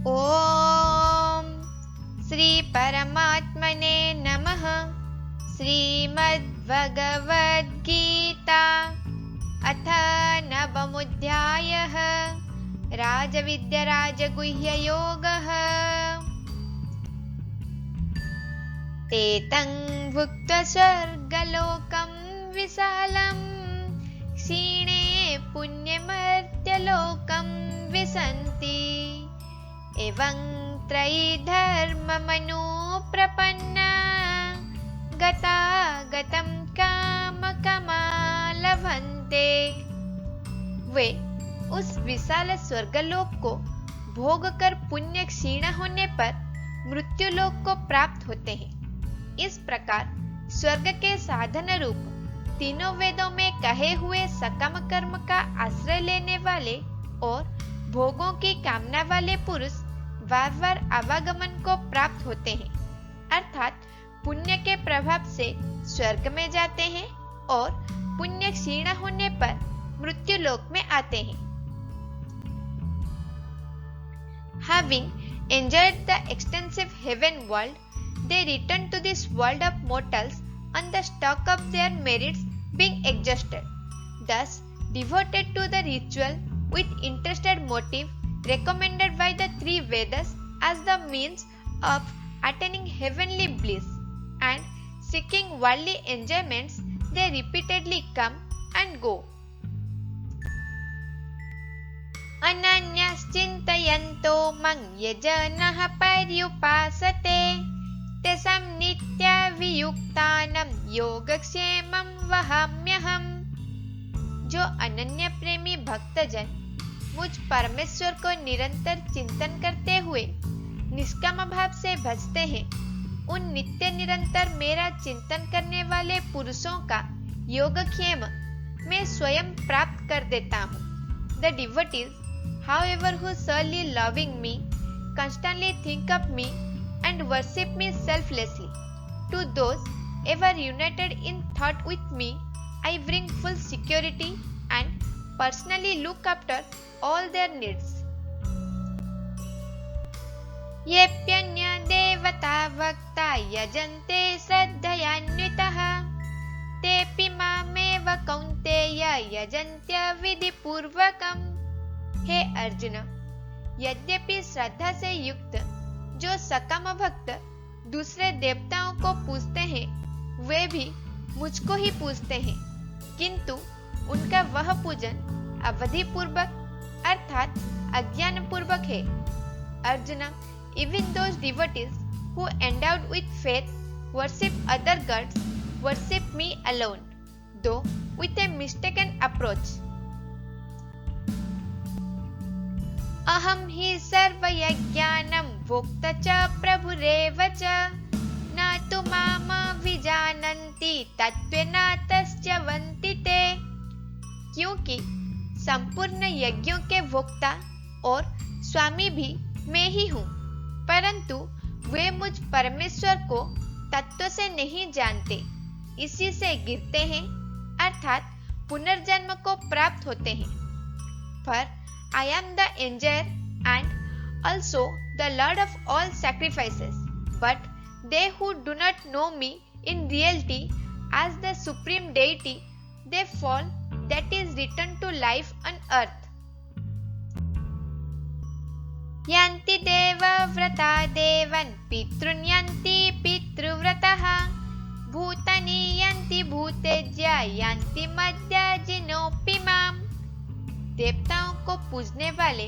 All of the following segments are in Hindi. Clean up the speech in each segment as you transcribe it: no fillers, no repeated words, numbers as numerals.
ओम श्री परमात्मने नमः। श्रीमद्भगवद्गीता अथ नवमोऽध्यायः। राजविद्या राजगुह्ययोगः। तेतं भुक्त्वा स्वर्गलोकं विशालं क्षीणे पुण्यमर्त्यलोकं विशन्ति। एवं त्रयीधर्ममनुप्रपन्ना गतागतं कामकामा लभन्ते। वे उस विशाल स्वर्गलोक को भोग कर पुण्य क्षीण होने पर मृत्युलोक को प्राप्त होते हैं। इस प्रकार स्वर्ग के साधन रूप तीनों वेदों में कहे हुए सकम कर्म का आश्रय लेने वाले और भोगों की कामना वाले पुरुष बार बार आवागमन को प्राप्त होते हैं, अर्थात पुण्य के प्रभाव से स्वर्ग में जाते हैं और पुण्य क्षीण होने पर मृत्युलोक में आते हैं। Having enjoyed the extensive heaven world, they return to this world of mortals on the stock of their merits being exhausted. Thus, devoted to the ritual with interested motive recommended by the three Vedas as the means of attaining heavenly bliss and seeking worldly enjoyments, they repeatedly come and go. अनन्यश्चिन्तयन्तो मं ये जनाः पर्युपासते तेषां नित्याभियुक्तानां योगक्षेमं वहाम्यहम्। जो अनन्य प्रेमी भक्तजन मुझ परमेश्वर को निरंतर चिंतन करते हुए निष्काम भाव से भजते हैं, उन नित्य निरंतर मेरा चिंतन करने वाले पुरुषों का योगक्षेम मैं स्वयं प्राप्त कर देता हूँ। The devotees, however, who solely loving me, constantly think of me and worship me selflessly. To those ever united in thought with me, I bring full security and personally look after all their needs. येऽप्यन्य देवता भक्ता यजन्ते श्रद्धयान्वितः तेऽपि मामेव कौन्तेय यजन्त्य विधिपूर्वकम्। हे अर्जुन, यद्यपि श्रद्धा से युक्त जो सकम भक्त दूसरे देवताओं को पूजते हैं, वे भी मुझको ही पूजते हैं, किंतु उनका वह पूजन अवधि पूर्वक अर्थात अज्ञान पूर्वक है। Arjun, even those devotees who endowed with faith worship other gods worship me alone, though with a mistaken approach. अहं हि सर्वयज्ञानं भोक्ता च प्रभुरेव च न तु मामभिजानन्ति तत्त्वेन तस्यवन्ति ते। क्योंकि संपूर्ण यज्ञों के भोक्ता और स्वामी भी मैं ही हूँ, परंतु वे मुझ परमेश्वर को तत्व से नहीं जानते, इसी से गिरते हैं अर्थात पुनर्जन्म को प्राप्त होते हैं। पर I am the enjoyer and also the Lord of all sacrifices, but they who do not know me in reality as the supreme deity, they fall, that is return to life on earth. यान्ति देवव्रता देवान् पितॄन् यान्ति पितृव्रतः भूतानि यान्ति भूतेज्य यान्ति मद्याजिनोऽपि माम्। देवताओं को पूजने वाले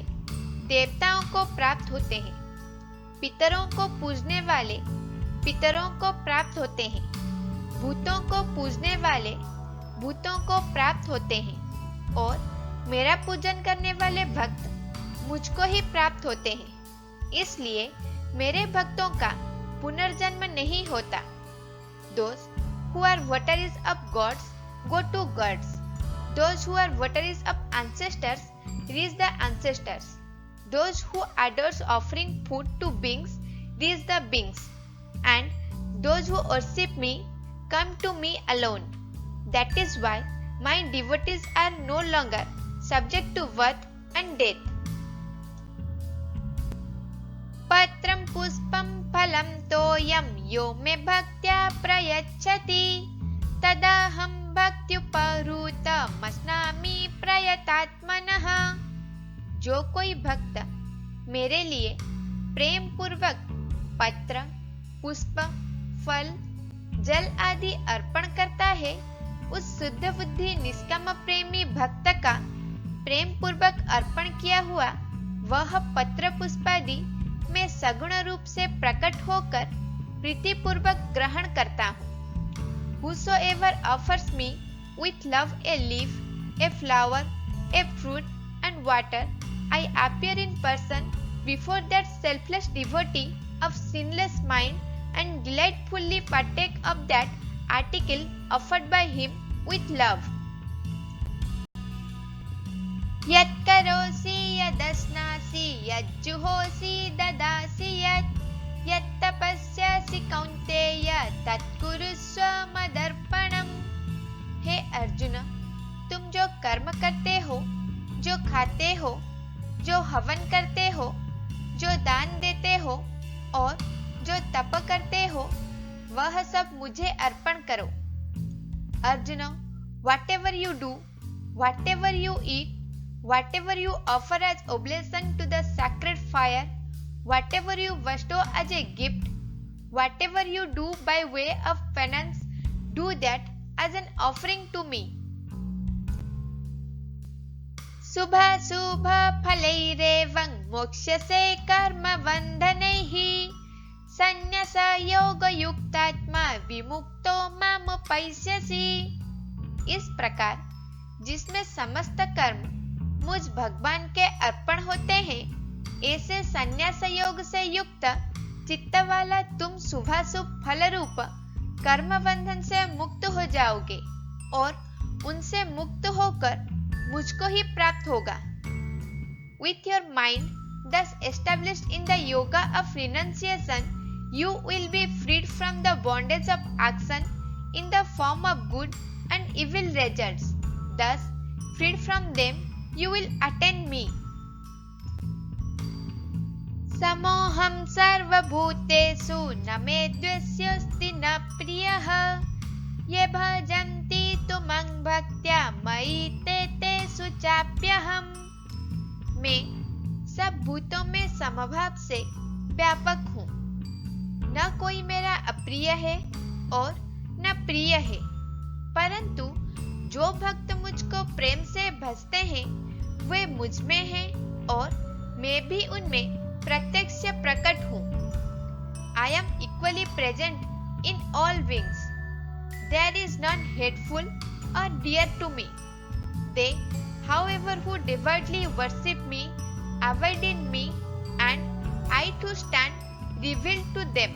देवताओं को प्राप्त होते हैं, पितरों को पूजने वाले पितरों को प्राप्त होते हैं, भूतों को पूजने वाले भूतों को प्राप्त होते हैं और मेरा पूजन करने वाले भक्त मुझको ही प्राप्त होते हैं। इसलिए मेरे भक्तों का पुनर्जन्म नहीं होता। Those who are votaries of gods go to gods. Those who are votaries of ancestors reach the ancestors. Those who adores offering food to beings reach the beings. And those who worship me come to me alone. That is why my devotees are no longer subject to birth and death. पत्रं पुष्पं फलं तोयं यो मे भक्त्या प्रयच्छति तदाहं भक्त्युपहृतमस्नामि प्रयतात्मनः। जो कोई भक्त मेरे लिए प्रेम पूर्वक पत्र, पुष्प, फल, जल आदि अर्पण करता है, उस शुद्ध बुद्धि निष्काम प्रेमी भक्त का प्रेम पूर्वक अर्पण किया हुआ वह पत्र पुष्पादि मैं सगुण रूप से प्रकट होकर प्रीति पूर्वक ग्रहण करता हूँ। Whosoever offers me with love a leaf, a flower, a fruit and water, I appear in person before that selfless devotee of sinless mind and delightfully partake of that article offered by him with love. Yat karosi yadasnasi yajjuhosi dadasi yat tapasyasi kaunteya tat kurusva madarpanam। हे अर्जुन, तुम जो कर्म करते हो, जो खाते हो, जो हवन करते हो, जो दान देते हो और जो तप करते हो, वह सब मुझे अर्पण करो। Arjun, whatever you do, whatever you eat, whatever you offer as oblation to the sacred fire, whatever you bestow as a gift, whatever you do by way of penance, do that as an offering to me. शुभाशुभ फलैरेवं मोक्ष्यसे कर्म बन्धनैः संन्यास योगयुक्तात्मा विमुक्तो मामुपैस्यसि। इस प्रकार जिसमें समस्त कर्म मुझ भगवान के अर्पण होते हैं, ऐसे संन्यास योग से युक्त चित्त वाला तुम शुभाशुभ फल रूप कर्म बंधन से मुक्त हो जाओगे और उनसे मुक्त होकर मुझको ही प्राप्त होगा। With your mind thus established in the yoga of renunciation, you will be freed from the bondage of action in the form of good and evil results. Thus, freed from them, you will attain me. समोऽहं सर्वभूतेषु न मे द्वेष्योऽस्ति न प्रियः ये भजन्ति तु मां भक्त्या मयि ते तेषु चाप्यहम्। मैं सब भूतों में समभाव से व्यापक हूँ। न कोई मेरा अप्रिय है और न प्रिय है, परंतु जो भक्त मुझको प्रेम से भजते हैं वे मुझ में हैं और मैं भी उनमें प्रत्यक्ष प्रकट हूँ। I am equally present in all beings. There is none hateful or dear to me. They, however, who devoutly worship me, abide in me, and I too stand revealed to them.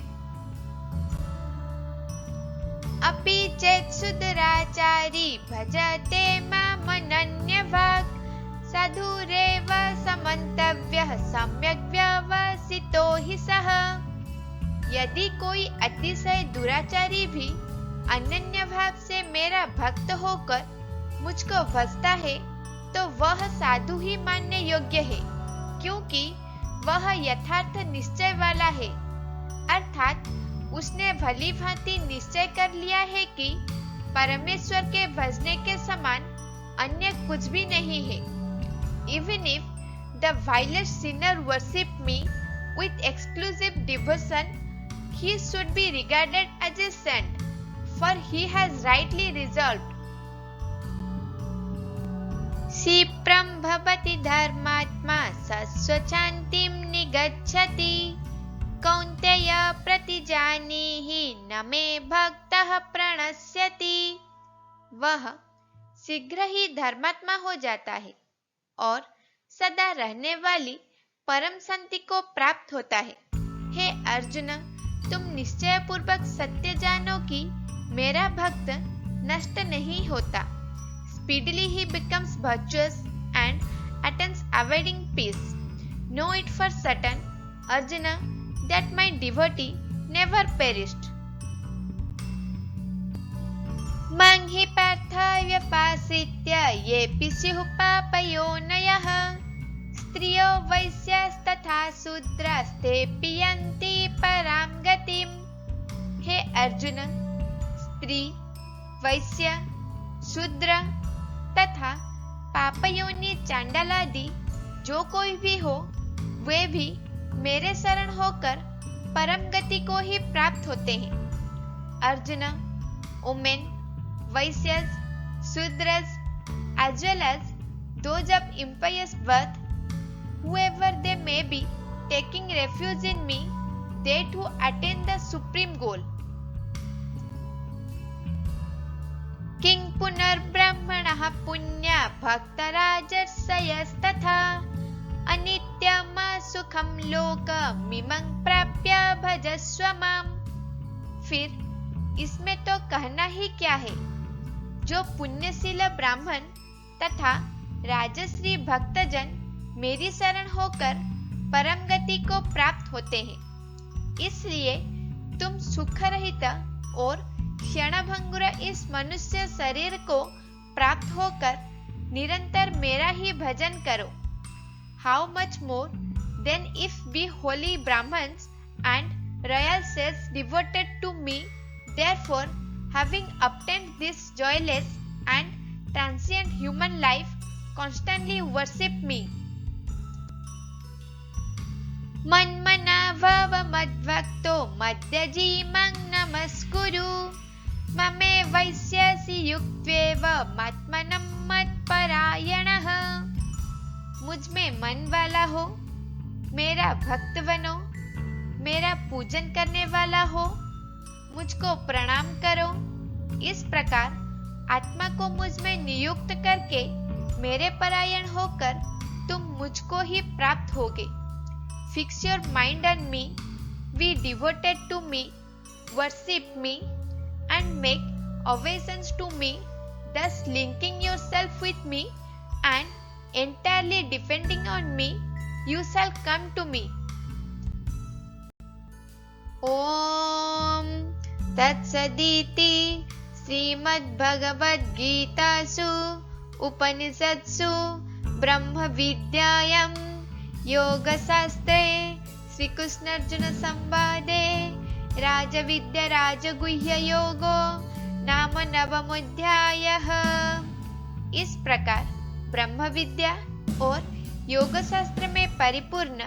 अपि चेत् सुदुराचारी भजते मामनन्यभाक् साधुरेव समन्तव्यः सम्यक् व्यवसितो हि सः। यदि कोई अतिशय दुराचारी भी अनन्य भाव से मेरा भक्त होकर मुझको भजता है तो वह साधु ही मानने योग्य है, क्योंकि वह यथार्थ निश्चय वाला है, अर्थात उसने भली भांति निश्चय कर लिया है कि परमेश्वर के भजने के समान अन्य कुछ भी नहीं है। Even if the vilest sinner worship me with exclusive devotion, he should be regarded as a saint, for he has rightly resolved. क्षिप्रं भवति धर्मात्मा सस्वशान्तिं निगच्छति कौन्तेय प्रतिजानीहि न मे भक्तः प्रणश्यति। वह शीघ्र ही धर्मात्मा हो जाता है और सदा रहने वाली परम शांति को प्राप्त होता है। हे अर्जुन, तुम निश्चय पूर्वक सत्य जानो कि मेरा भक्त नष्ट नहीं होता। Speedily he becomes virtuous and attains abiding peace. Know it for certain, Arjuna, that my devotee never perished. Mang hi partha vyapasitya yepi syu papayo nayah क्षत्रियो वैश्यस्तथा शूद्रस्तेऽपि यन्ति परां गतिम्। हे अर्जुन, स्त्री, वैश्य, शूद्र तथा पापयोनि चांडालादि जो कोई भी हो, वे भी मेरे शरण होकर परम गति को ही प्राप्त होते हैं। Arjun, women, Vaishyas, Shudras, as well as those of impious birth, whoever they may be, taking refuge in me, they too attain the supreme goal. किं पुनर्ब्रह्मणः पुण्य भक्तराजर्षयस्तथा अनित्यमसुखं लोकमिमं प्राप्य भजस्व माम्। फिर इसमें तो कहना ही क्या है। जो पुण्यशील ब्राह्मण तथा राजश्री भक्तजन मेरी शरण होकर परम गति को प्राप्त होते हैं, इसलिए तुम सुख रहित और क्षणभंगुर इस मनुष्य शरीर को प्राप्त होकर निरंतर मेरा ही भजन करो। How much more than if be holy Brahmins and royal sages devoted to me, therefore having obtained this joyless and transient human life, constantly worship me. मन्मना भव मद्भक्तो मद्यजीमं नमस्कुरु ममे वैश्यसि युक्त्वेव मत्मनं मत्परायणः। मुझ में मन वाला हो, मेरा भक्त बनो, मेरा पूजन करने वाला हो, मुझको प्रणाम करो। इस प्रकार आत्मा को मुझ में नियुक्त करके मेरे परायण होकर तुम मुझको ही प्राप्त होगे। Fix your mind on me, be devoted to me, worship me, and make obeisance to me, thus linking yourself with me and entirely depending on me, you shall come to me. Om तत्सदिति श्रीमद्भगवद्गीतासु उपनिषत्सु ब्रह्मविद्यायां योगशास्त्रे श्रीकृष्णार्जुनसंवादे राजविद्या राजगुह्ययोगो नाम 9वाध्यायः। इस प्रकार ब्रह्म विद्या और योग शास्त्र में परिपूर्ण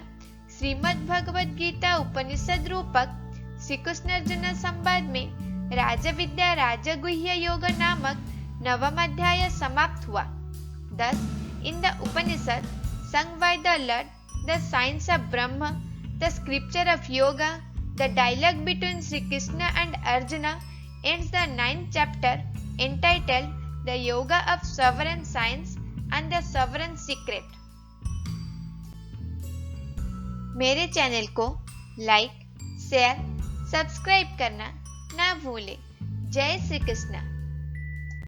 श्रीमद् भगवद गीता उपनिषद रूपक श्री कृष्ण अर्जुन संवाद में राजविद्या राजगुह्य योग नामक 9वाध्याय समाप्त हुआ। Thus, in the Upanishad, sung by the Lord, the science of Brahma, the scripture of yoga, the dialogue between Sri Krishna and Arjuna ends the 9th chapter entitled The Yoga of Sovereign Science and the Sovereign Secret. मेरे चैनल को लाइक, शेयर, सब्सक्राइब करना ना भूलें। जय श्री कृष्ण।